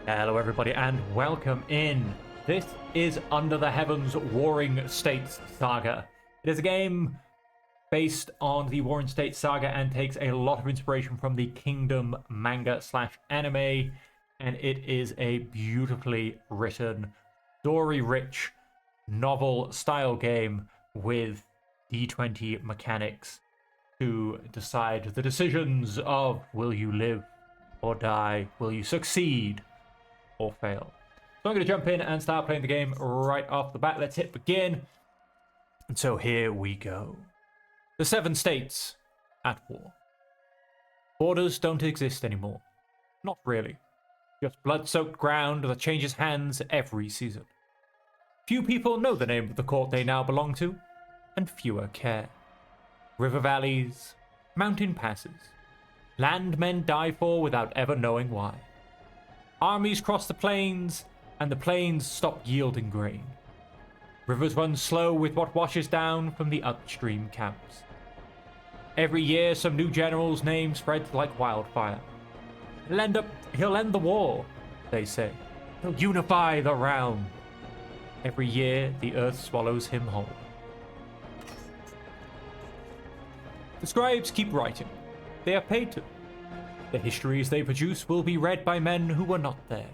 Hello everybody and welcome in. This is Under the Heavens Warring States Saga. It is a game based on the Warring States Saga and takes a lot of inspiration from the Kingdom manga / anime, and it is a beautifully written, story-rich, novel-style game with D20 mechanics to decide the decisions of will you live or die, will you succeed or fail. So I'm going to jump in and start playing the game right off the bat. Let's hit begin. And so here we go. The 7 states at war. Borders don't exist anymore. Not really. Just blood-soaked ground that changes hands every season. Few people know the name of the court they now belong to, and fewer care. River valleys, mountain passes, land men die for without ever knowing why. Armies cross the plains, and the plains stop yielding grain. Rivers run slow with what washes down from the upstream camps. Every year, some new general's name spreads like wildfire. He'll end the war, they say. He'll unify the realm. Every year, the earth swallows him whole. The scribes keep writing. They are paid to. The histories they produce will be read by men who were not there.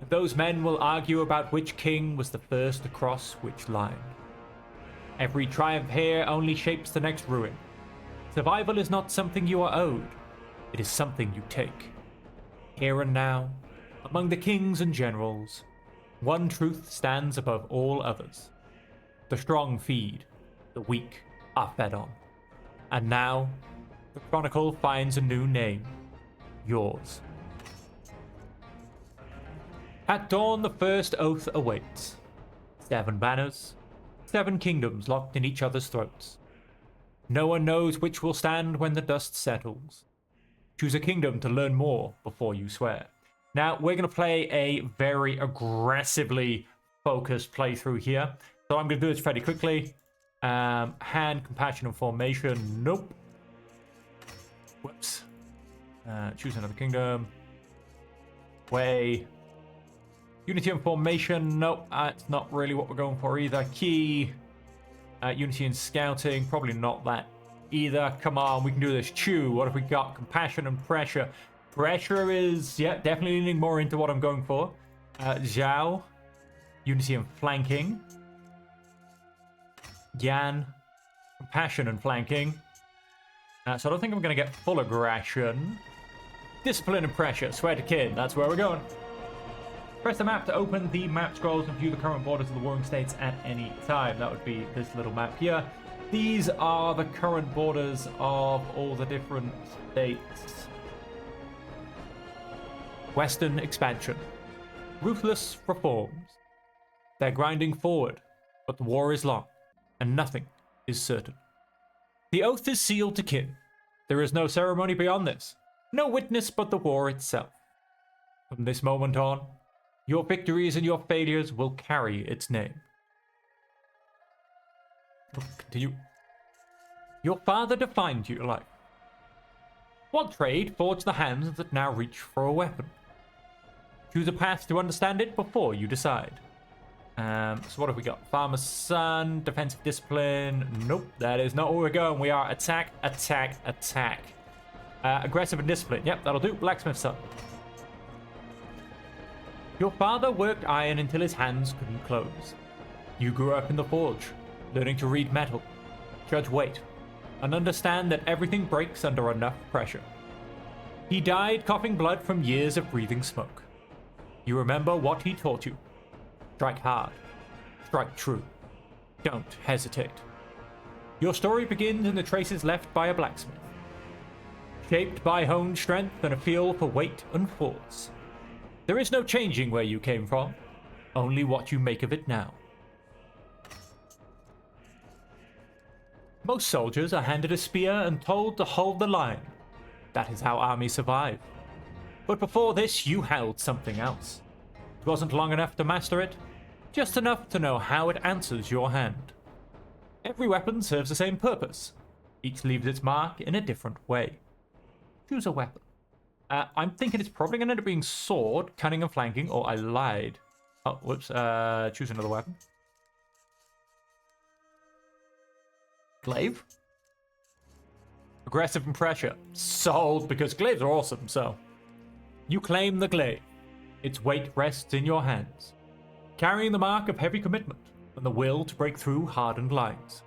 And those men will argue about which king was the first to cross which line. Every triumph here only shapes the next ruin. Survival is not something you are owed. It is something you take. Here and now, among the kings and generals, one truth stands above all others. The strong feed, the weak are fed on. And now, the Chronicle finds a new name. Yours. At dawn, the first oath awaits. 7 banners, 7 kingdoms locked in each other's throats. No one knows which will stand when the dust settles. Choose a kingdom to learn more before you swear. Now, we're going to play a very aggressively focused playthrough here. So I'm going to do this fairly quickly. Hand, compassion, and formation. Nope. Whoops. Choose another kingdom. Way. Unity and formation. Nope, that's not really what we're going for either. Key. Unity and scouting. Probably not that either. Come on, we can do this. Chew. What have we got? Compassion and pressure. Pressure is, yeah, definitely leaning more into what I'm going for. Zhao. Unity and flanking. Yan. Compassion and flanking. So I don't think I'm going to get full aggression. Discipline and pressure. Swear to kin. That's where we're going. Press the map to open the map scrolls and view the current borders of the warring states at any time. That would be this little map here. These are the current borders of all the different states. Western expansion. Ruthless reforms. They're grinding forward, but the war is long, and nothing is certain. The oath is sealed to kin. There is no ceremony beyond this. No witness but the war itself. From this moment on, your victories and your failures will carry its name. Continue. Your father defined your life. What trade forged the hands that now reach for a weapon? Choose a path to understand it before you decide. So what have we got? Farmer's son, defensive discipline. Nope, that is not where we're going. We are attack, attack, attack. Aggressive and discipline. Yep, that'll do. Blacksmith's son. Your father worked iron until his hands couldn't close. You grew up in the forge, learning to read metal, judge weight, and understand that everything breaks under enough pressure. He died coughing blood from years of breathing smoke. You remember what he taught you. Strike hard. Strike true. Don't hesitate. Your story begins in the traces left by a blacksmith. Shaped by honed strength and a feel for weight and force. There is no changing where you came from, only what you make of it now. Most soldiers are handed a spear and told to hold the line. That is how armies survive. But before this, you held something else. It wasn't long enough to master it, just enough to know how it answers your hand. Every weapon serves the same purpose. Each leaves its mark in a different way. Choose a weapon. I'm thinking it's probably going to end up being sword, cunning and flanking, or I lied. Oh, whoops. Choose another weapon. Glaive? Aggressive and pressure. Sold, because glaives are awesome, so. You claim the glaive. Its weight rests in your hands, carrying the mark of heavy commitment and the will to break through hardened lines.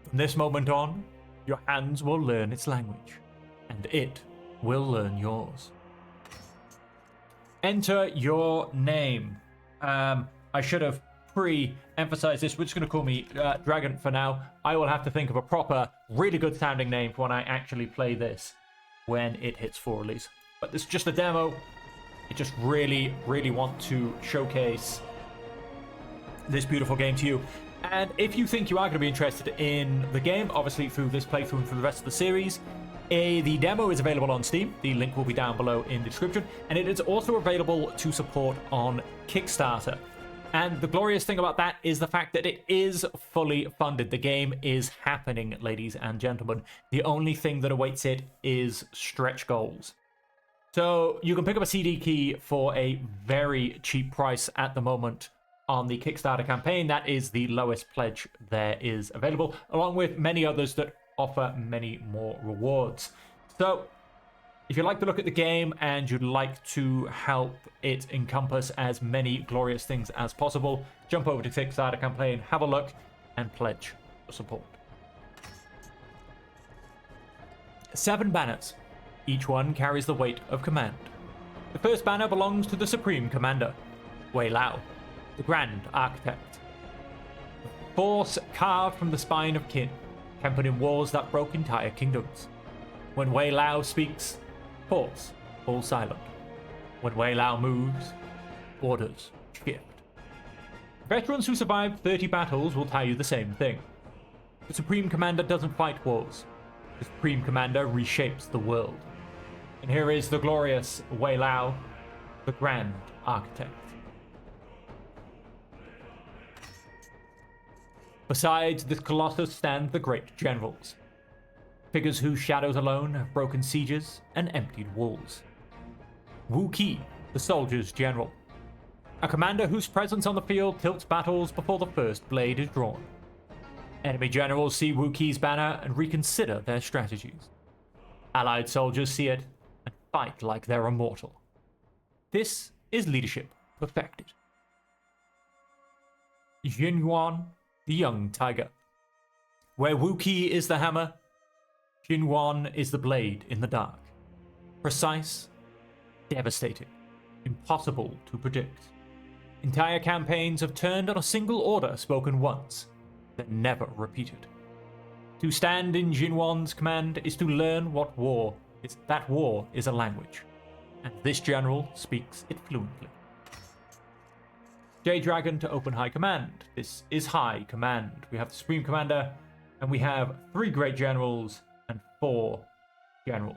From this moment on, your hands will learn its language, and it will learn yours. Enter your name. I should have pre-emphasized this. We're just going to call me Dragon for now. I will have to think of a proper, really good sounding name for when I actually play this when it hits full release. But this is just a demo. I just really, really want to showcase this beautiful game to you. And if you think you are going to be interested in the game, obviously through this playthrough and through the rest of the series, the demo is available on Steam. The link will be down below in the description. And it is also available to support on Kickstarter. And the glorious thing about that is the fact that it is fully funded. The game is happening, ladies and gentlemen. The only thing that awaits it is stretch goals. So you can pick up a CD key for a very cheap price at the moment on the Kickstarter campaign. That is the lowest pledge there is available, along with many others that offer many more rewards. So if you like to look at the game and you'd like to help it encompass as many glorious things as possible, jump over to Kickstarter campaign, have a look, and pledge your support. 7 banners. Each one carries the weight of command. The first banner belongs to the Supreme Commander, Wei Lao, the Grand Architect. Force carved from the spine of kin, tempered in wars that broke entire kingdoms. When Wei Lao speaks, force falls silent. When Wei Lao moves, orders shift. Veterans who survived 30 battles will tell you the same thing. The Supreme Commander doesn't fight wars. The Supreme Commander reshapes the world. And here is the glorious Wei Lao, the Grand Architect. Besides this colossus stand the great generals, figures whose shadows alone have broken sieges and emptied walls. Wu Qi, the soldier's general, a commander whose presence on the field tilts battles before the first blade is drawn. Enemy generals see Wu Qi's banner and reconsider their strategies. Allied soldiers see it and fight like they're immortal. This is leadership perfected. Jin Yuan, the young tiger. Where Wu Qi is the hammer, Jin Yuan is the blade in the dark. Precise, devastating, impossible to predict. Entire campaigns have turned on a single order spoken once, then never repeated. To stand in Jin Yuan's command is to learn what war is. That war is a language, and this general speaks it fluently. J-Dragon to open High Command. This is High Command. We have the Supreme Commander, and we have 3 Great Generals and 4 Generals.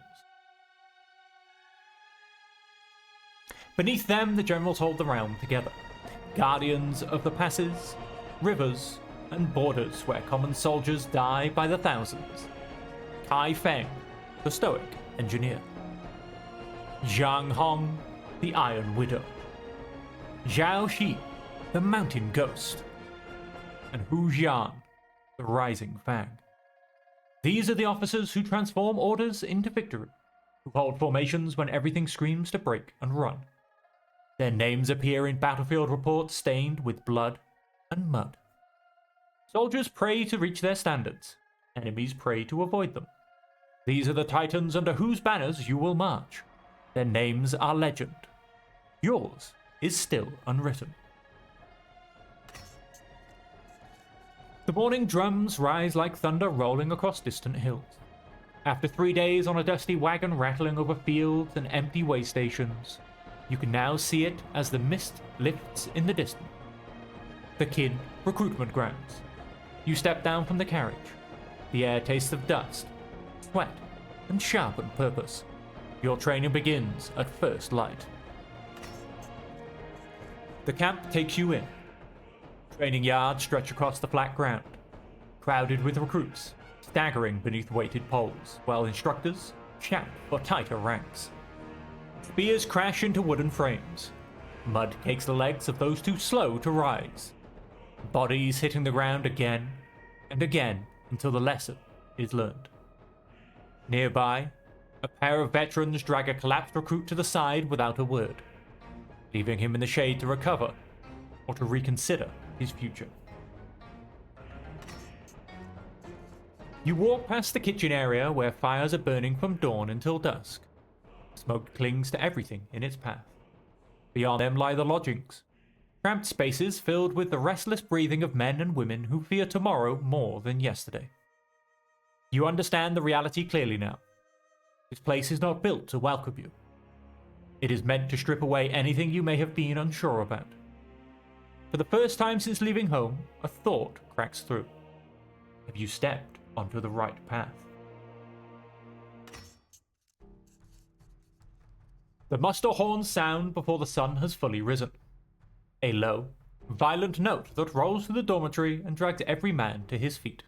Beneath them, the Generals hold the realm together. Guardians of the passes, rivers, and borders where common soldiers die by the thousands. Kai Feng, the Stoic Engineer. Zhang Hong, the Iron Widow. Zhao Xi, the Mountain Ghost. And Hu Jian, the Rising Fang. These are the officers who transform orders into victory, who hold formations when everything screams to break and run. Their names appear in battlefield reports stained with blood and mud. Soldiers pray to reach their standards. Enemies pray to avoid them. These are the titans under whose banners you will march. Their names are legend. Yours is still unwritten. The morning drums rise like thunder rolling across distant hills. After 3 days on a dusty wagon rattling over fields and empty way stations, you can now see it as the mist lifts in the distance. The Kin recruitment grounds. You step down from the carriage. The air tastes of dust, sweat, and sharpened purpose. Your training begins at first light. The camp takes you in. Training yards stretch across the flat ground, crowded with recruits, staggering beneath weighted poles, while instructors shout for tighter ranks. Spears crash into wooden frames. Mud cakes the legs of those too slow to rise. Bodies hitting the ground again and again until the lesson is learned. Nearby, a pair of veterans drag a collapsed recruit to the side without a word, leaving him in the shade to recover or to reconsider his future. You walk past the kitchen area where fires are burning from dawn until dusk. Smoke clings to everything in its path. Beyond them lie the lodgings, cramped spaces filled with the restless breathing of men and women who fear tomorrow more than yesterday. You understand the reality clearly now. This place is not built to welcome you. It is meant to strip away anything you may have been unsure about. For the first time since leaving home, a thought cracks through. Have you stepped onto the right path? The muster horns sound before the sun has fully risen. A low, violent note that rolls through the dormitory and drags every man to his feet.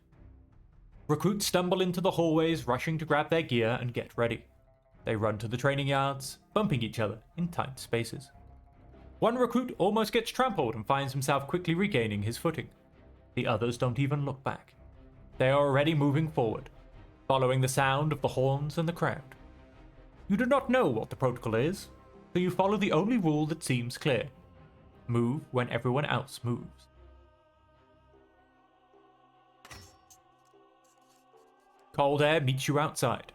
Recruits stumble into the hallways, rushing to grab their gear and get ready. They run to the training yards, bumping each other in tight spaces. One recruit almost gets trampled and finds himself quickly regaining his footing. The others don't even look back. They are already moving forward, following the sound of the horns and the crowd. You do not know what the protocol is, so you follow the only rule that seems clear. Move when everyone else moves. Cold air meets you outside.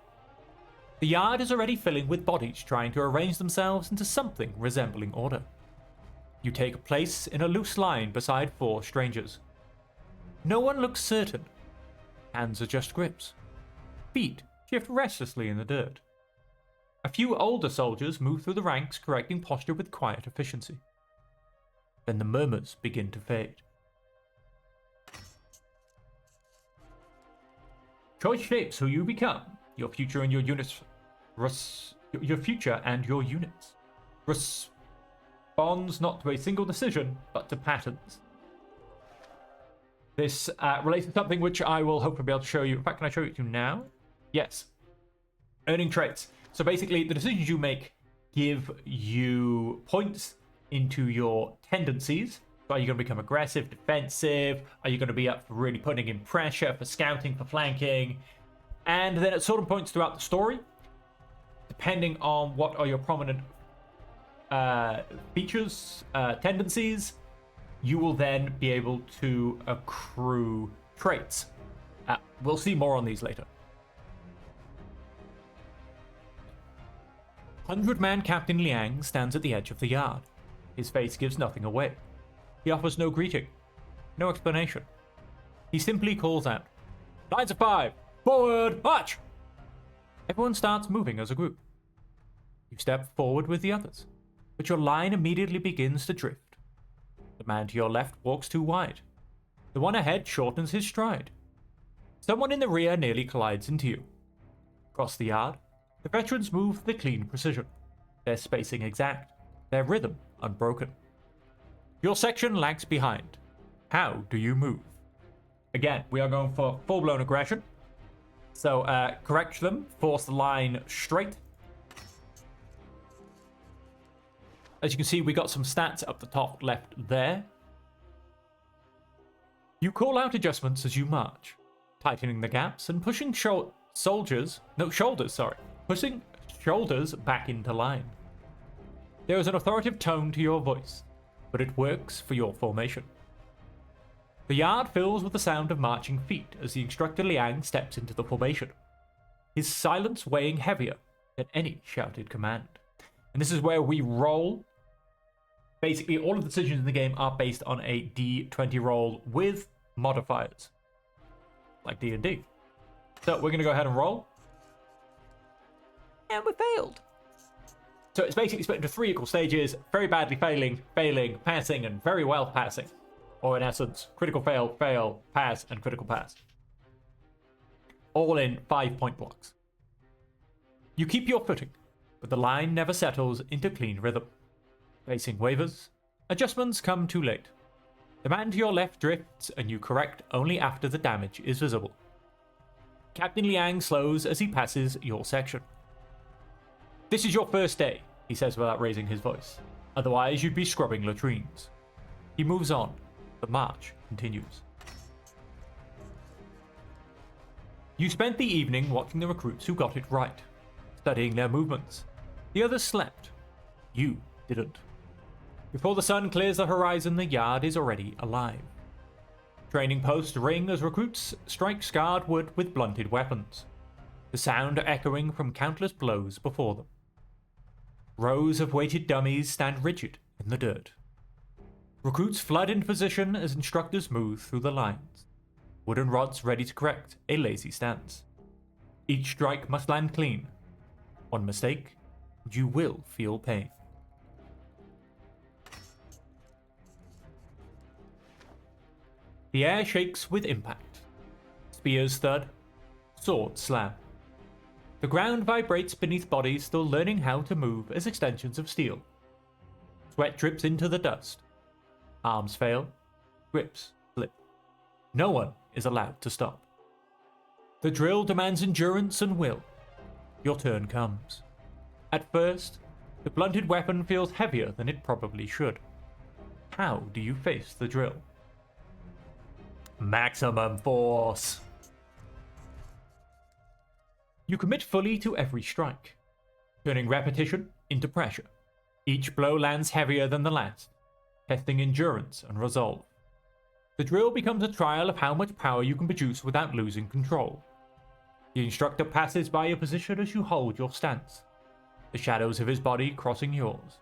The yard is already filling with bodies trying to arrange themselves into something resembling order. You take place in a loose line beside 4 strangers. No one looks certain. Hands are just grips. Feet shift restlessly in the dirt. A few older soldiers move through the ranks, correcting posture with quiet efficiency. Then the murmurs begin to fade. Choice shapes who you become, your future and your units. Your future and your units. Responds not to a single decision, but to patterns. This relates to something which I will hopefully be able to show you. In fact, can I show it to you now? Yes. Earning traits. So basically, the decisions you make give you points into your tendencies. So are you going to become aggressive, defensive? Are you going to be up for really putting in pressure, for scouting, for flanking? And then at certain points throughout the story, depending on what are your prominent features, tendencies, you will then be able to accrue traits. We'll see more on these later. 100-man Captain Liang stands at the edge of the yard. His face gives nothing away. He offers no greeting, no explanation. He simply calls out, "Lines of 5! Forward! March!" Everyone starts moving as a group. You step forward with the others, but your line immediately begins to drift. The man to your left walks too wide. The one ahead shortens his stride. Someone in the rear nearly collides into you. Across the yard, the veterans move with clean precision. Their spacing exact, their rhythm unbroken. Your section lags behind. How do you move? Again, we are going for full-blown aggression. So correct them, force the line straight. As you can see, we got some stats up the top left there. You call out adjustments as you march, tightening the gaps and pushing shoulders back into line. There is an authoritative tone to your voice, but it works for your formation. The yard fills with the sound of marching feet as the instructor Liang steps into the formation, his silence weighing heavier than any shouted command. And this is where we roll. Basically, all of the decisions in the game are based on a D20 roll with modifiers, like D&D. So we're going to go ahead and roll. And we failed. So it's basically split into 3 equal stages: very badly failing, failing, passing, and very well passing. Or in essence, critical fail, fail, pass, and critical pass. All in 5-point blocks. You keep your footing, but the line never settles into clean rhythm. Facing wavers, adjustments come too late. The man to your left drifts, and you correct only after the damage is visible. Captain Liang slows as he passes your section. This is your first day. he says without raising his voice. Otherwise, you'd be scrubbing latrines. He moves on. The march continues. You spent the evening watching the recruits who got it right, studying their movements. The others slept. You didn't. Before the sun clears the horizon, the yard is already alive. Training posts ring as recruits strike scarred wood with blunted weapons, the sound echoing from countless blows before them. Rows of weighted dummies stand rigid in the dirt. Recruits flood into position as instructors move through the lines, wooden rods ready to correct a lazy stance. Each strike must land clean. One mistake, and you will feel pain. The air shakes with impact. Spears thud, swords slam. The ground vibrates beneath bodies still learning how to move as extensions of steel. Sweat drips into the dust. Arms fail, grips slip. No one is allowed to stop. The drill demands endurance and will. Your turn comes. At first, the blunted weapon feels heavier than it probably should. How do you face the drill? Maximum force. You commit fully to every strike, turning repetition into pressure. Each blow lands heavier than the last, testing endurance and resolve. The drill becomes a trial of how much power you can produce without losing control. The instructor passes by your position as you hold your stance, the shadows of his body crossing yours,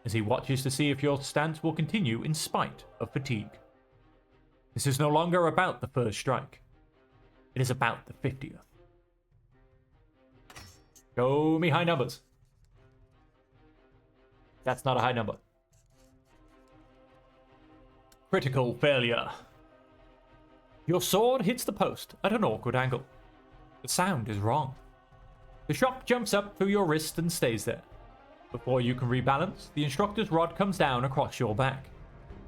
as he watches to see if your stance will continue in spite of fatigue. This is no longer about the first strike. It is about the 50th. Show me high numbers. That's not a high number. Critical failure. Your sword hits the post at an awkward angle. The sound is wrong. The shock jumps up through your wrist and stays there. Before you can rebalance, the instructor's rod comes down across your back.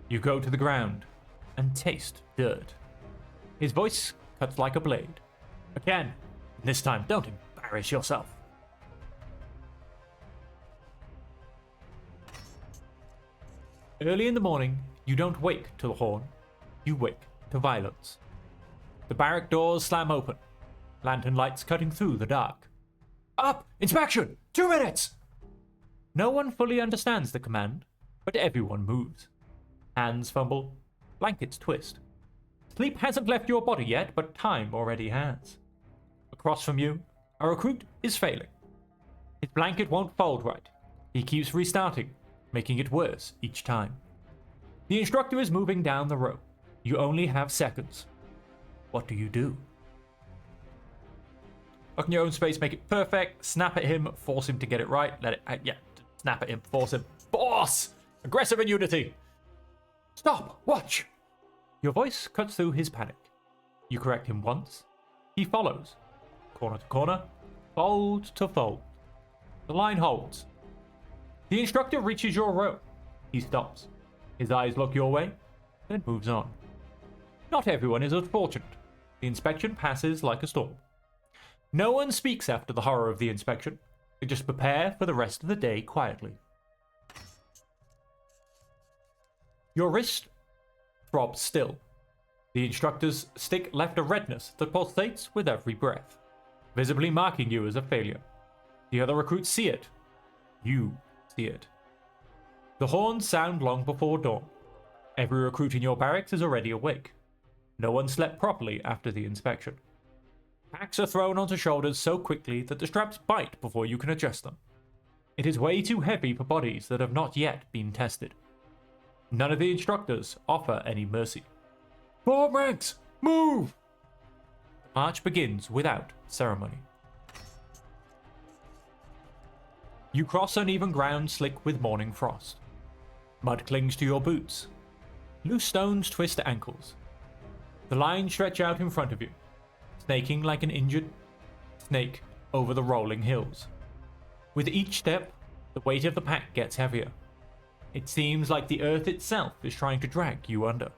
You go to the ground and taste dirt. His voice cuts like a blade. Again, this time don't embarrass yourself. Early in the morning, you don't wake to the horn, you wake to violence. The barrack doors slam open, lantern lights cutting through the dark. Up! Inspection! 2 minutes! No one fully understands the command, but everyone moves. Hands fumble, blankets twist. Sleep hasn't left your body yet, but time already has. Across from you, a recruit is failing. His blanket won't fold right. He keeps restarting, making it worse each time. The instructor is moving down the row. You only have seconds. What do you do? Look in your own space, make it perfect, snap at him, force him to get it right, snap at him, force him. Force! Aggressive in unity! Stop! Watch! Your voice cuts through his panic. You correct him once. He follows. Corner to corner, fold to fold. The line holds. The instructor reaches your row. He stops. His eyes look your way, then moves on. Not everyone is as fortunate. The inspection passes like a storm. No one speaks after the horror of the inspection. They just prepare for the rest of the day quietly. Your wrist throbs still. The instructor's stick left a redness that pulsates with every breath, visibly marking you as a failure. The other recruits see it. You see it. The horns sound long before dawn. Every recruit in your barracks is already awake. No one slept properly after the inspection. Packs are thrown onto shoulders so quickly that the straps bite before you can adjust them. It is way too heavy for bodies that have not yet been tested. None of the instructors offer any mercy. Form ranks! Move! The march begins without ceremony. You cross uneven ground slick with morning frost. Mud clings to your boots. Loose stones twist ankles. The lines stretch out in front of you, snaking like an injured snake over the rolling hills. With each step, the weight of the pack gets heavier. It seems like the earth itself is trying to drag you under.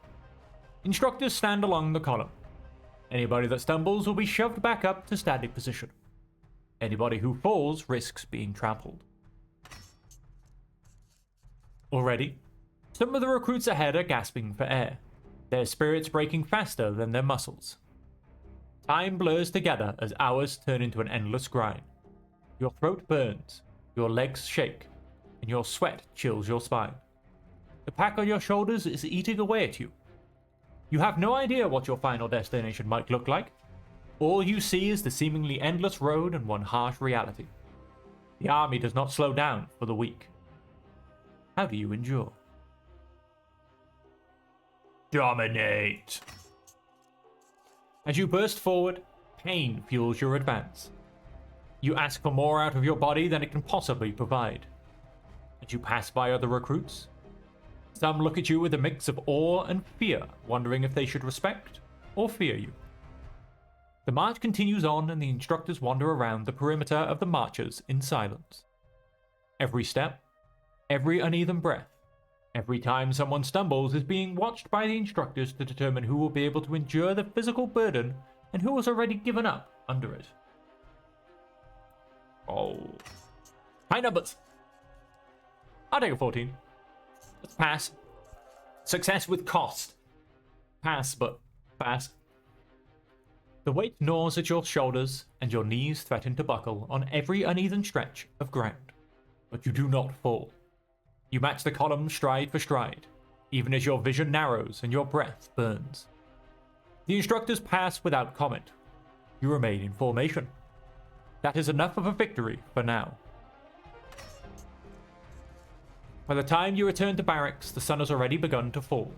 Instructors stand along the column. Anybody that stumbles will be shoved back up to static position. Anybody who falls risks being trampled. Already, some of the recruits ahead are gasping for air, their spirits breaking faster than their muscles. Time blurs together as hours turn into an endless grind. Your throat burns, your legs shake, and your sweat chills your spine. The pack on your shoulders is eating away at you. You have no idea what your final destination might look like. All you see is the seemingly endless road and one harsh reality. The army does not slow down for the weak. How do you endure? Dominate! As you burst forward, pain fuels your advance. You ask for more out of your body than it can possibly provide. As you pass by other recruits, some look at you with a mix of awe and fear, wondering if they should respect or fear you. The march continues on and the instructors wander around the perimeter of the marchers in silence. Every step, every uneven breath, every time someone stumbles is being watched by the instructors to determine who will be able to endure the physical burden and who has already given up under it. Oh. High numbers. I'll take a 14. Let's pass. Success with cost. Pass, but pass. The weight gnaws at your shoulders, and your knees threaten to buckle on every uneven stretch of ground. But you do not fall. You match the column stride for stride, even as your vision narrows and your breath burns. The instructors pass without comment. You remain in formation. That is enough of a victory for now. By the time you return to barracks, the sun has already begun to fall.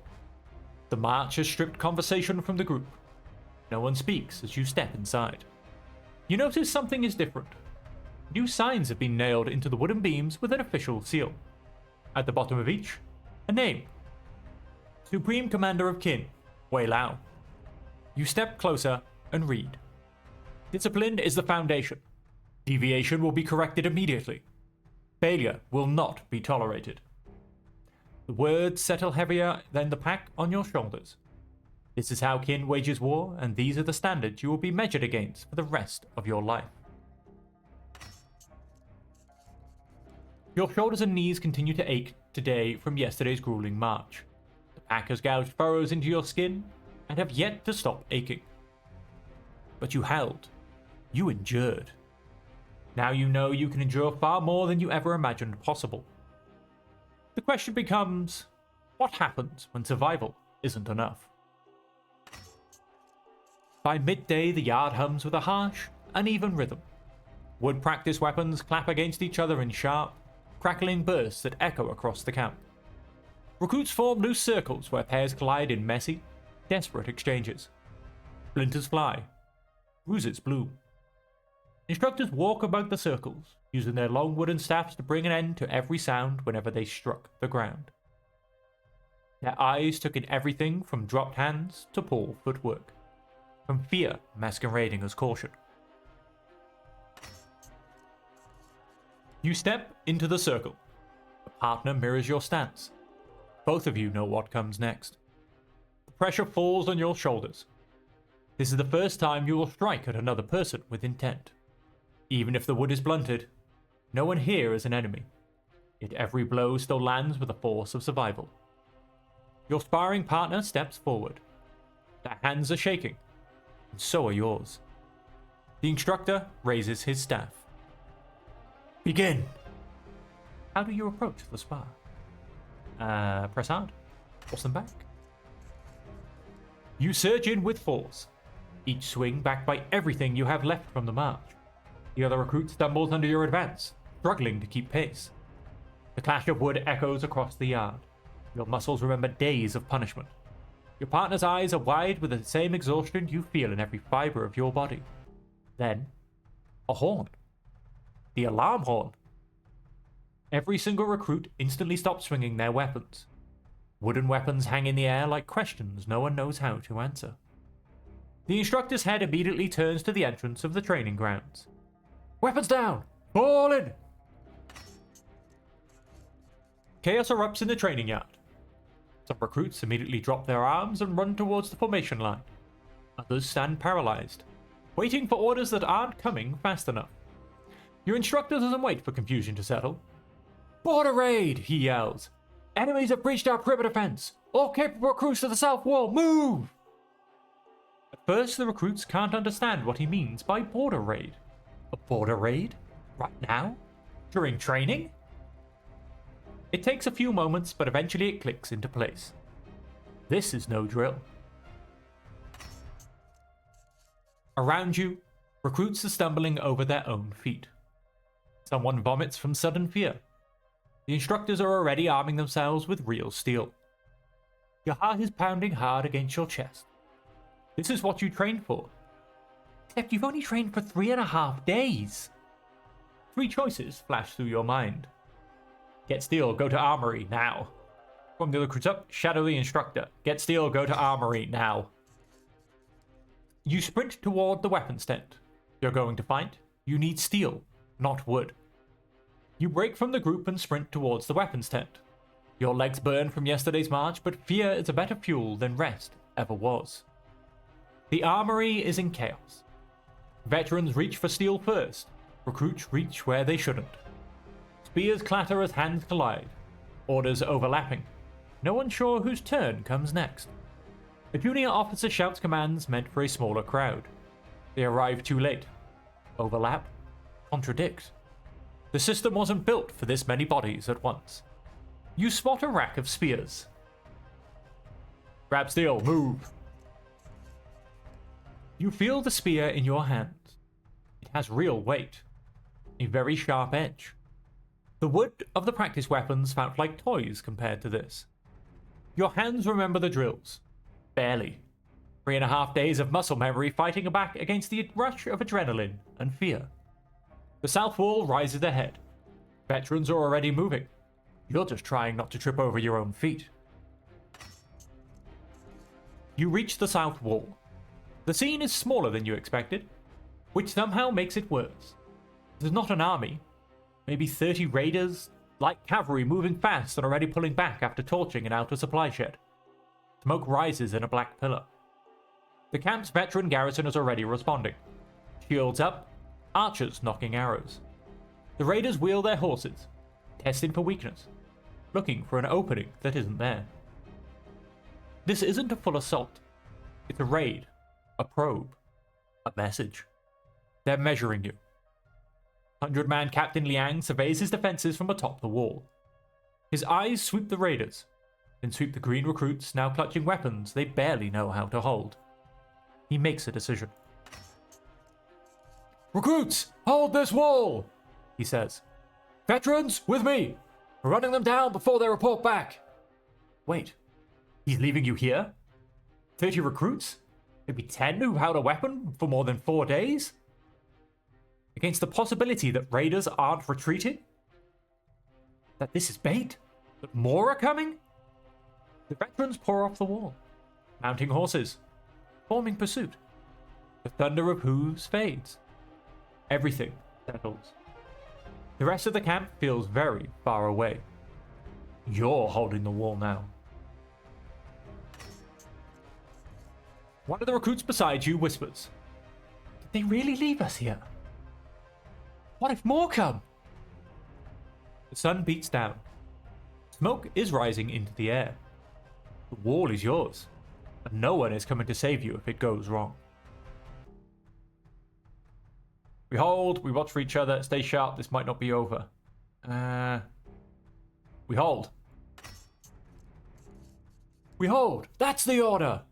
The march has stripped conversation from the group. No one speaks as you step inside. You notice something is different. New signs have been nailed into the wooden beams with an official seal. At the bottom of each, a name. Supreme Commander of Kin, Wei Lao. You step closer and read. Discipline is the foundation. Deviation will be corrected immediately. Failure will not be tolerated. The words settle heavier than the pack on your shoulders. This is how Kin wages war, and these are the standards you will be measured against for the rest of your life. Your shoulders and knees continue to ache today from yesterday's grueling march. The pack has gouged furrows into your skin and have yet to stop aching. But you held. You endured. Now you know you can endure far more than you ever imagined possible. The question becomes, what happens when survival isn't enough? By midday, the yard hums with a harsh, uneven rhythm. Wood practice weapons clap against each other in sharp, crackling bursts that echo across the camp. Recruits form loose circles where pairs collide in messy, desperate exchanges. Splinters fly. Bruises bloom. Instructors walk about the circles, using their long wooden staffs to bring an end to every sound whenever they struck the ground. Their eyes took in everything from dropped hands to poor footwork, from fear masquerading as caution. You step into the circle. The partner mirrors your stance. Both of you know what comes next. The pressure falls on your shoulders. This is the first time you will strike at another person with intent. Even if the wood is blunted, no one here is an enemy. Yet every blow still lands with the force of survival. Your sparring partner steps forward. Their hands are shaking, and so are yours. The instructor raises his staff. Begin! How do you approach the spar? Press hard. Force them back. You surge in with force, each swing backed by everything you have left from the march. The other recruit stumbles under your advance, struggling to keep pace. The clash of wood echoes across the yard. Your muscles remember days of punishment. Your partner's eyes are wide with the same exhaustion you feel in every fiber of your body. Then, a horn. The alarm horn. Every single recruit instantly stops swinging their weapons. Wooden weapons hang in the air like questions no one knows how to answer. The instructor's head immediately turns to the entrance of the training grounds. Weapons down! Fall in! Chaos erupts in the training yard. Some recruits immediately drop their arms and run towards the formation line. Others stand paralyzed, waiting for orders that aren't coming fast enough. Your instructor doesn't wait for confusion to settle. Border raid! He yells. Enemies have breached our perimeter fence! All capable recruits to the south wall, move! At first, the recruits can't understand what he means by border raid. A border raid? Right now? During training? It takes a few moments, but eventually it clicks into place. This is no drill. Around you, recruits are stumbling over their own feet. Someone vomits from sudden fear. The instructors are already arming themselves with real steel. Your heart is pounding hard against your chest. This is what you trained for. Except you've only trained for 3.5 days. 3 choices flash through your mind. Get steel, go to armory, now. From the recruits up, shadow the instructor. Get steel, go to armory, now. You sprint toward the weapons tent. You're going to fight. You need steel, not wood. You break from the group and sprint towards the weapons tent. Your legs burn from yesterday's march, but fear is a better fuel than rest ever was. The armory is in chaos. Veterans reach for steel first. Recruits reach where they shouldn't. Spears clatter as hands collide. Orders overlapping. No one sure whose turn comes next. A junior officer shouts commands meant for a smaller crowd. They arrive too late. Overlap. Contradict. The system wasn't built for this many bodies at once. You spot a rack of spears. Grab steel, move. You feel the spear in your hands. It has real weight. A very sharp edge. The wood of the practice weapons felt like toys compared to this. Your hands remember the drills. Barely. 3.5 days of muscle memory fighting back against the rush of adrenaline and fear. The south wall rises ahead. Veterans are already moving. You're just trying not to trip over your own feet. You reach the south wall. The scene is smaller than you expected, which somehow makes it worse. There's not an army. Maybe 30 raiders, light cavalry moving fast and already pulling back after torching an outer supply shed. Smoke rises in a black pillar. The camp's veteran garrison is already responding. Shields up, archers knocking arrows. The raiders wheel their horses, testing for weakness, looking for an opening that isn't there. This isn't a full assault. It's a raid, a probe, a message. They're measuring you. 100-man Captain Liang surveys his defenses from atop the wall. His eyes sweep the raiders, then sweep the green recruits now clutching weapons they barely know how to hold. He makes a decision. "Recruits, hold this wall!" he says. "Veterans, with me! We're running them down before they report back." Wait, he's leaving you here? 30 recruits? Maybe 10 who've held a weapon for more than 4 days? Against the possibility that raiders aren't retreating? That this is bait? That more are coming? The veterans pour off the wall, mounting horses, forming pursuit. The thunder of hooves fades. Everything settles. The rest of the camp feels very far away. You're holding the wall now. One of the recruits beside you whispers, "Did they really leave us here? What if more come?" The sun beats down. Smoke is rising into the air. The wall is yours, and no one is coming to save you if it goes wrong. We hold, we watch for each other, stay sharp, this might not be over. We hold. We hold! That's the order!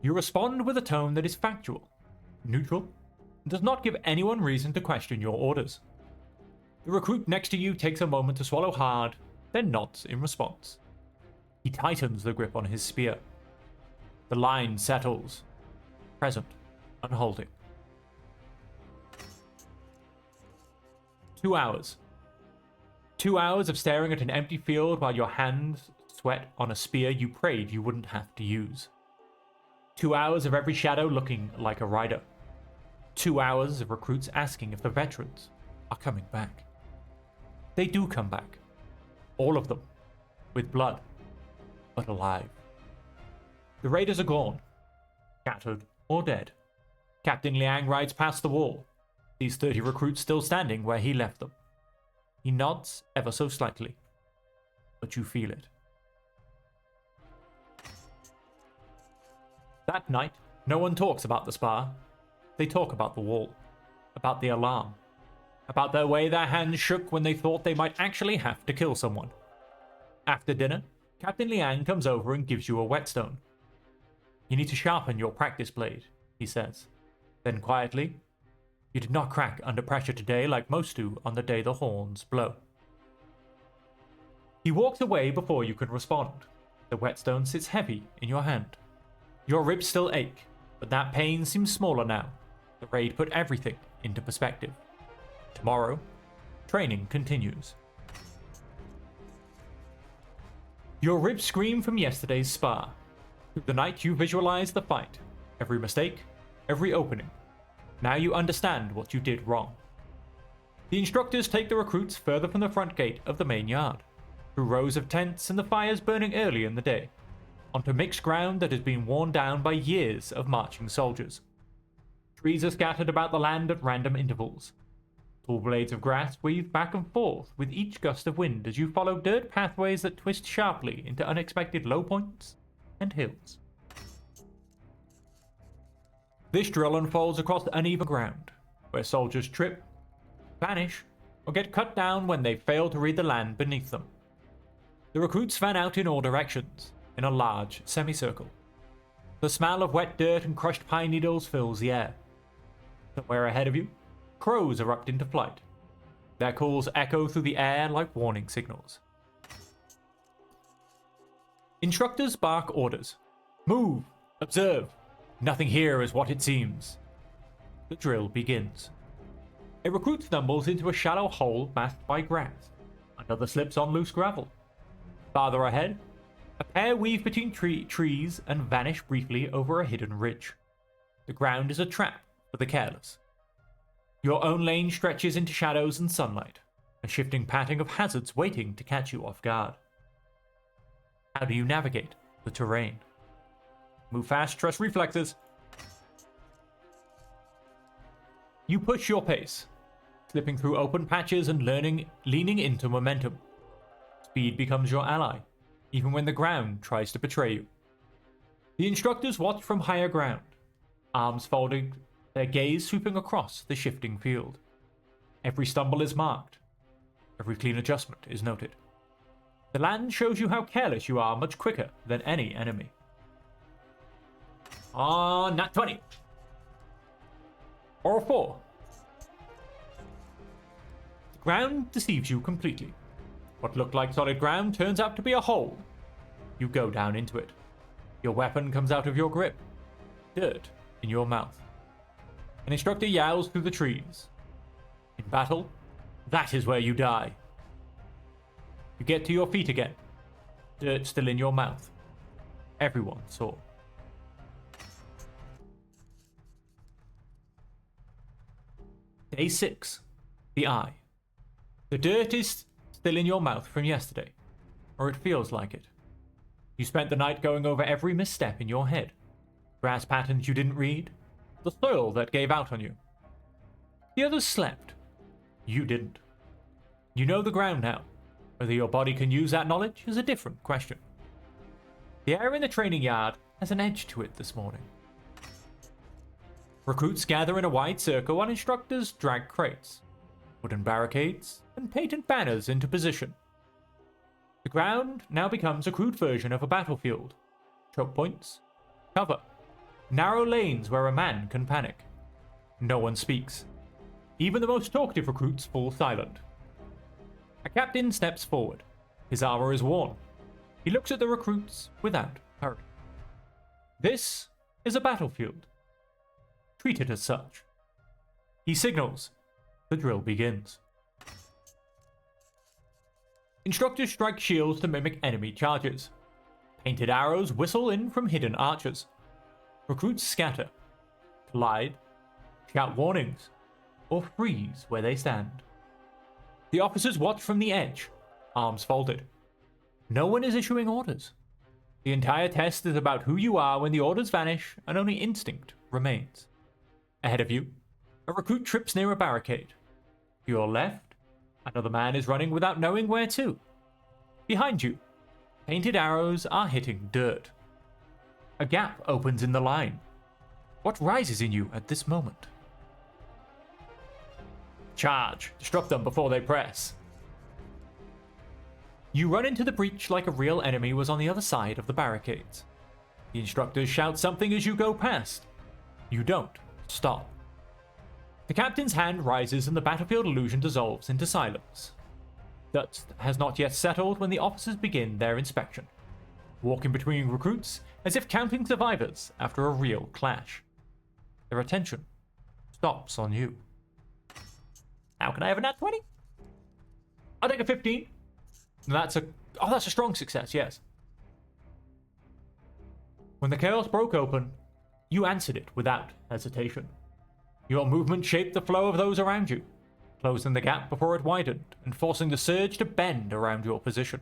You respond with a tone that is factual, neutral, and does not give anyone reason to question your orders. The recruit next to you takes a moment to swallow hard, then nods in response. He tightens the grip on his spear. The line settles, present, unholding. 2 hours. 2 hours of staring at an empty field while your hands sweat on a spear you prayed you wouldn't have to use. 2 hours of every shadow looking like a rider. 2 hours of recruits asking if the veterans are coming back. They do come back. All of them. With blood. But alive. The raiders are gone. Scattered or dead. Captain Liang rides past the wall. These 30 recruits still standing where he left them. He nods ever so slightly. but you feel it. That night, no one talks about the spar. They talk about the wall, about the alarm, about the way their hands shook when they thought they might actually have to kill someone. After dinner, Captain Liang comes over and gives you a whetstone. You need to sharpen your practice blade, he says. Then quietly, you did not crack under pressure today like most do on the day the horns blow. He walks away before you can respond. The whetstone sits heavy in your hand. Your ribs still ache, but that pain seems smaller now. The raid put everything into perspective. Tomorrow, training continues. Your ribs scream from yesterday's spar. Through the night you visualize the fight. Every mistake, every opening. Now you understand what you did wrong. The instructors take the recruits further from the front gate of the main yard, through rows of tents and the fires burning early in the day, onto mixed ground that has been worn down by years of marching soldiers. Trees are scattered about the land at random intervals. Tall blades of grass weave back and forth with each gust of wind as you follow dirt pathways that twist sharply into unexpected low points and hills. This drill unfolds across uneven ground, where soldiers trip, vanish, or get cut down when they fail to read the land beneath them. The recruits fan out in all directions, in a large semicircle. The smell of wet dirt and crushed pine needles fills the air. Somewhere ahead of you, crows erupt into flight. Their calls echo through the air like warning signals. Instructors bark orders. Move! Observe! Nothing here is what it seems. The drill begins. A recruit stumbles into a shallow hole masked by grass. Another slips on loose gravel. Farther ahead, a pair weave between trees and vanish briefly over a hidden ridge. The ground is a trap for the careless. Your own lane stretches into shadows and sunlight, a shifting pattern of hazards waiting to catch you off guard. How do you navigate the terrain? Move fast, trust reflexes. You push your pace, slipping through open patches and leaning into momentum. Speed becomes your ally, even when the ground tries to betray you. The instructors watch from higher ground, arms folded, their gaze sweeping across the shifting field. Every stumble is marked. Every clean adjustment is noted. The land shows you how careless you are much quicker than any enemy. Nat 20. Or 4. The ground deceives you completely. What looked like solid ground turns out to be a hole. You go down into it. Your weapon comes out of your grip. Dirt in your mouth. An instructor yowls through the trees. In battle, that is where you die. You get to your feet again. Dirt still in your mouth. Everyone saw. Day 6. The Eye. The dirt is still in your mouth from yesterday, or it feels like it. You spent the night going over every misstep in your head. Grass patterns you didn't read, the soil that gave out on you. The others slept. You didn't. You know the ground now. Whether your body can use that knowledge is a different question. The air in the training yard has an edge to it this morning. Recruits gather in a wide circle while instructors drag crates, wooden barricades, and patent banners into position. The ground now becomes a crude version of a battlefield. Choke points, cover, narrow lanes where a man can panic. No one speaks. Even the most talkative recruits fall silent. A captain steps forward. His armor is worn. He looks at the recruits without hurry. This is a battlefield. Treat it as such. He signals. The drill begins. Instructors strike shields to mimic enemy charges. Painted arrows whistle in from hidden archers. Recruits scatter, collide, shout warnings, or freeze where they stand. The officers watch from the edge, arms folded. No one is issuing orders. The entire test is about who you are when the orders vanish and only instinct remains. Ahead of you, a recruit trips near a barricade. To your left, another man is running without knowing where to. Behind you, Painted arrows are hitting dirt. A gap opens in the line. What rises in you at this moment? Charge. Disrupt them before they press. You run into the breach like a real enemy was on the other side of the barricades. The instructors shout something as you go past. You don't stop. The captain's hand rises and the battlefield illusion dissolves into silence. Dust has not yet settled when the officers begin their inspection, walking between recruits as if counting survivors after a real clash. Their attention stops on you. How can I have a nat 20? I'll take a 15. That's a strong success, yes. When the chaos broke open, you answered it without hesitation. Your movement shaped the flow of those around you, closing the gap before it widened and forcing the surge to bend around your position.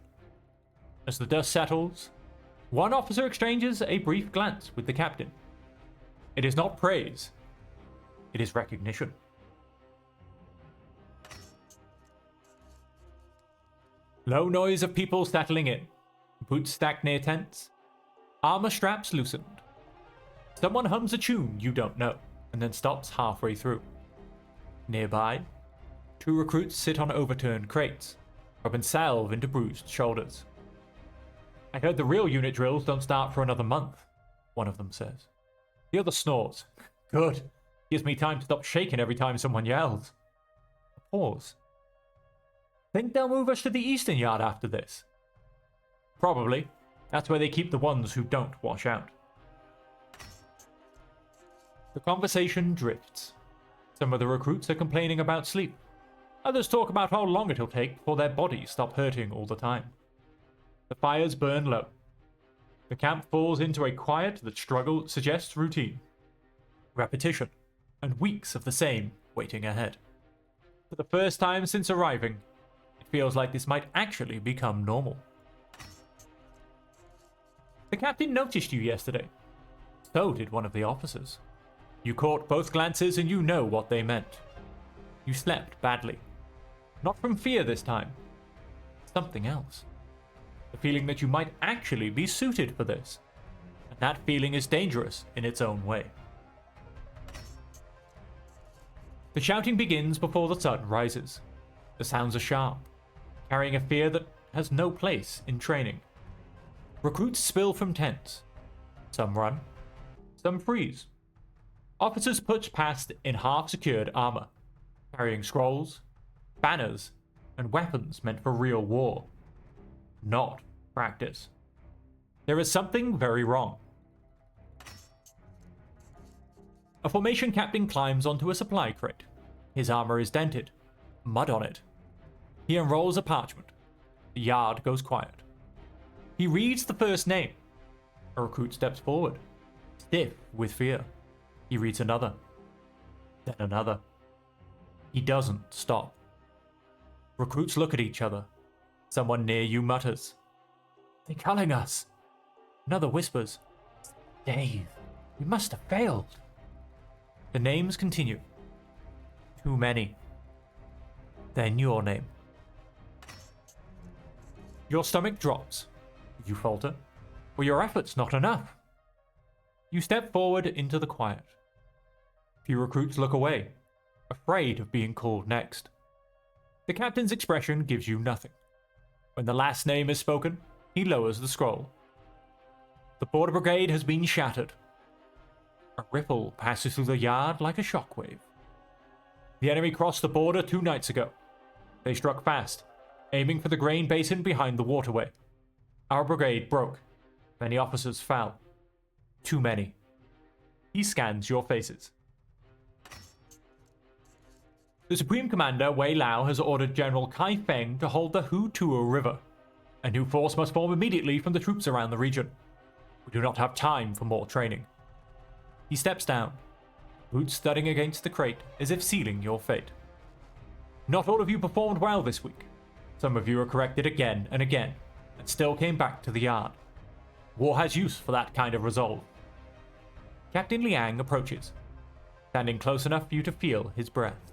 As the dust settles, one officer exchanges a brief glance with the captain. It is not praise, it is recognition. Low noise of people settling in, boots stacked near tents, armor straps loosened. Someone hums a tune you don't know, and then stops halfway through. Nearby, two recruits sit on overturned crates, rubbing salve into bruised shoulders. I heard the real unit drills don't start for another month, one of them says. The other snores. Good. Gives me time to stop shaking every time someone yells. A pause. Think they'll move us to the eastern yard after this? Probably. That's where they keep the ones who don't wash out. The conversation drifts. Some of the recruits are complaining about sleep. Others talk about how long it'll take before their bodies stop hurting all the time. The fires burn low. The camp falls into a quiet that suggests routine, repetition, and weeks of the same waiting ahead. For the first time since arriving, it feels like this might actually become normal. The captain noticed you yesterday. So did one of the officers. You caught both glances and you know what they meant. You slept badly. Not from fear this time. Something else. The feeling that you might actually be suited for this. And that feeling is dangerous in its own way. The shouting begins before the sun rises. The sounds are sharp, carrying a fear that has no place in training. Recruits spill from tents. Some run, some freeze. Officers push past in half-secured armor, carrying scrolls, banners, and weapons meant for real war. Not practice. There is something very wrong. A formation captain climbs onto a supply crate. His armor is dented, mud on it. He unrolls a parchment. The yard goes quiet. He reads the first name. A recruit steps forward, stiff with fear. He reads another, then another. He doesn't stop. Recruits look at each other. Someone near you mutters, "They're calling us." Another whispers, "Dave, we must have failed." The names continue. Too many. Then your name. Your stomach drops. You falter. Were your efforts not enough? You step forward into the quiet. Few recruits look away, afraid of being called next. The captain's expression gives you nothing. When the last name is spoken, he lowers the scroll. The border brigade has been shattered. A ripple passes through the yard like a shockwave. The enemy crossed the border 2 nights ago. They struck fast, aiming for the grain basin behind the waterway. Our brigade broke. Many officers fell. Too many. He scans your faces. The Supreme Commander Wei Lao has ordered General Kai Feng to hold the Hutuo River. A new force must form immediately from the troops around the region. We do not have time for more training. He steps down, boots thudding against the crate as if sealing your fate. Not all of you performed well this week. Some of you are corrected again and again, and still came back to the yard. War has use for that kind of resolve. Captain Liang approaches, standing close enough for you to feel his breath.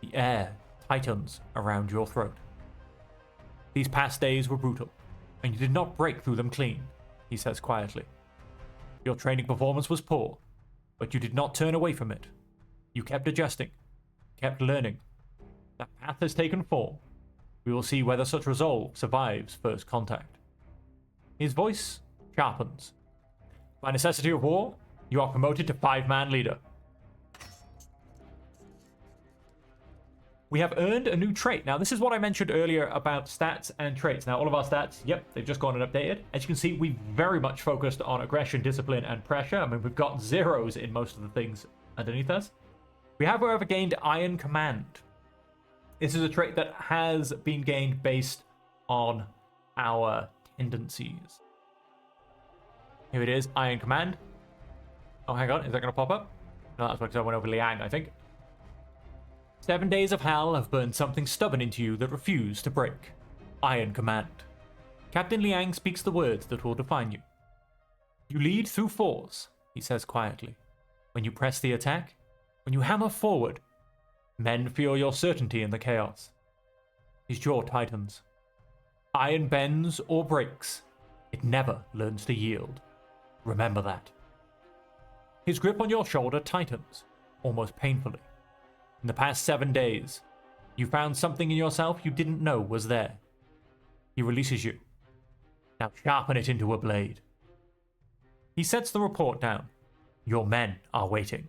The air tightens around your throat. These past days were brutal. and you did not break through them clean, he says quietly. Your training performance was poor, but you did not turn away from it. You kept adjusting, kept learning. That path has taken form. We will see whether such resolve survives first contact. His voice sharpens. By necessity of war, you are promoted to 5-man leader. We have earned a new trait. Now, this is what I mentioned earlier about stats and traits. Now, all of our stats, yep, they've just gone and updated. As you can see, we've very much focused on aggression, discipline, and pressure. I mean, we've got zeros in most of the things underneath us. We have, however, gained Iron Command. This is a trait that has been gained based on our tendencies. Here it is, Iron Command. Oh, hang on, is that going to pop up? No, that's because I went over Liang, I think. 7 days of hell have burned something stubborn into you that refused to break. Iron Command. Captain Liang speaks the words that will define you. You lead through force, he says quietly. When you press the attack, when you hammer forward, men feel your certainty in the chaos. His jaw tightens. Iron bends or breaks. It never learns to yield. Remember that. His grip on your shoulder tightens, almost painfully. In the past 7 days, you found something in yourself you didn't know was there. He releases you. Now sharpen it into a blade. He sets the report down. Your men are waiting.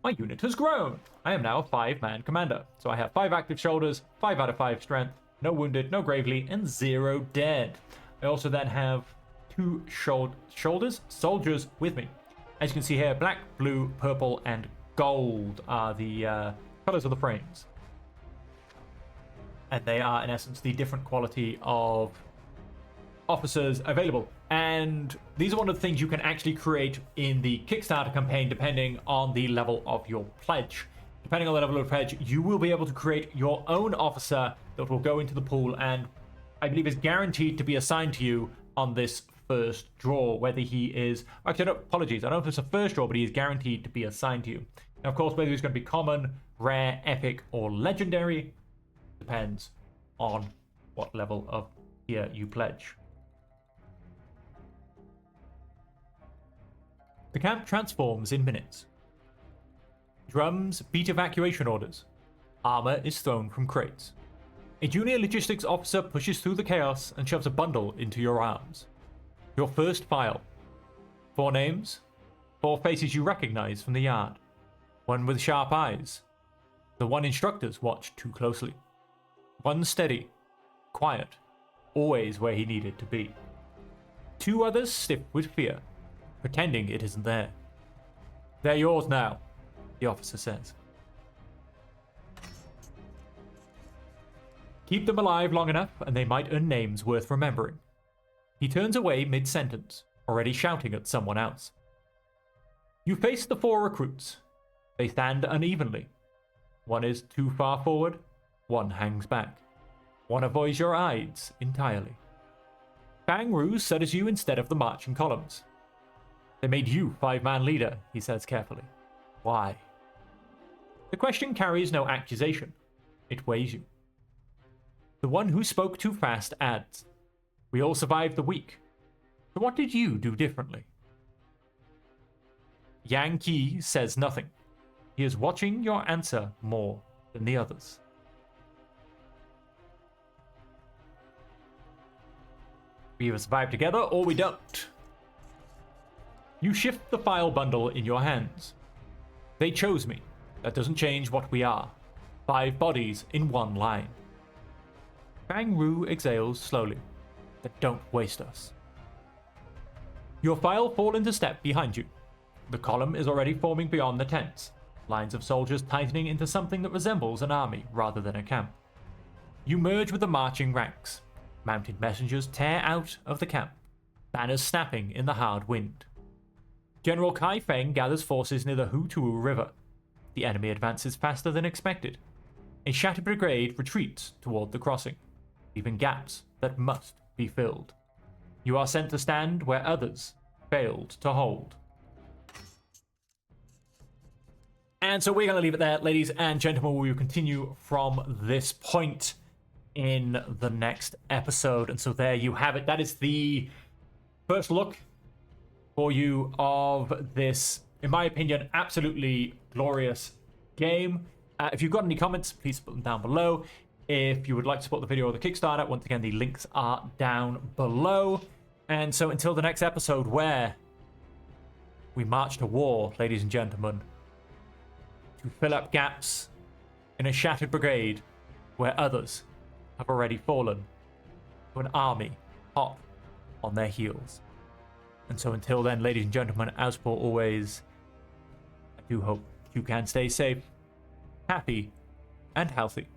My unit has grown. I am now a 5-man commander. So I have 5 active shoulders, 5 out of 5 strength, no wounded, no gravely, and 0 dead. I also then have 2 soldiers with me. As you can see here, black, blue, purple, and gold are the colors of the frames. And they are, in essence, the different quality of officers available. And these are one of the things you can actually create in the Kickstarter campaign, depending on the level of your pledge. Depending on the level of pledge, you will be able to create your own officer that will go into the pool and I believe is guaranteed to be assigned to you on this first draw, whether he is... Actually, no, apologies. I don't know if it's a first draw, but he is guaranteed to be assigned to you. Now, of course, whether he's going to be common, rare, epic, or legendary depends on what level of tier you pledge. The camp transforms in minutes. Drums beat evacuation orders. Armor is thrown from crates. A junior logistics officer pushes through the chaos and shoves a bundle into your arms. Your first file. 4 names. 4 faces you recognize from the yard. One with sharp eyes. The one instructors watched too closely. One steady. Quiet. Always where he needed to be. 2 others stiff with fear, pretending it isn't there. They're yours now, the officer says. Keep them alive long enough and they might earn names worth remembering. He turns away mid-sentence, already shouting at someone else. You face the 4 recruits. They stand unevenly. One is too far forward, one hangs back. One avoids your eyes entirely. Bang Ru studies you instead of the marching columns. They made you 5-man leader, he says carefully. Why? The question carries no accusation. It weighs you. The one who spoke too fast adds, we all survived the week. So what did you do differently? Yang Qi says nothing. He is watching your answer more than the others. We either survive together or we don't. You shift the file bundle in your hands. They chose me. That doesn't change what we are. 5 bodies in 1 line. Bang Ru exhales slowly. Then don't waste us. Your file fall into step behind you. The column is already forming beyond the tents. Lines of soldiers tightening into something that resembles an army rather than a camp. You merge with the marching ranks. Mounted messengers tear out of the camp. Banners snapping in the hard wind. General Kai Feng gathers forces near the Hutuo River. The enemy advances faster than expected. A shattered brigade retreats toward the crossing, leaving gaps that must be filled. You are sent to stand where others failed to hold. And so we're going to leave it there, ladies and gentlemen. We will continue from this point in the next episode. And so there you have it. That is the first look for you of this, in my opinion, absolutely glorious game. If you've got any comments, please put them down below. If you would like to support the video or the Kickstarter, once again, the links are down below. And so until the next episode, where we march to war, ladies and gentlemen, to fill up gaps in a shattered brigade where others have already fallen, to an army hot on their heels. And so until then, ladies and gentlemen, as per always, I do hope you can stay safe, happy, and healthy.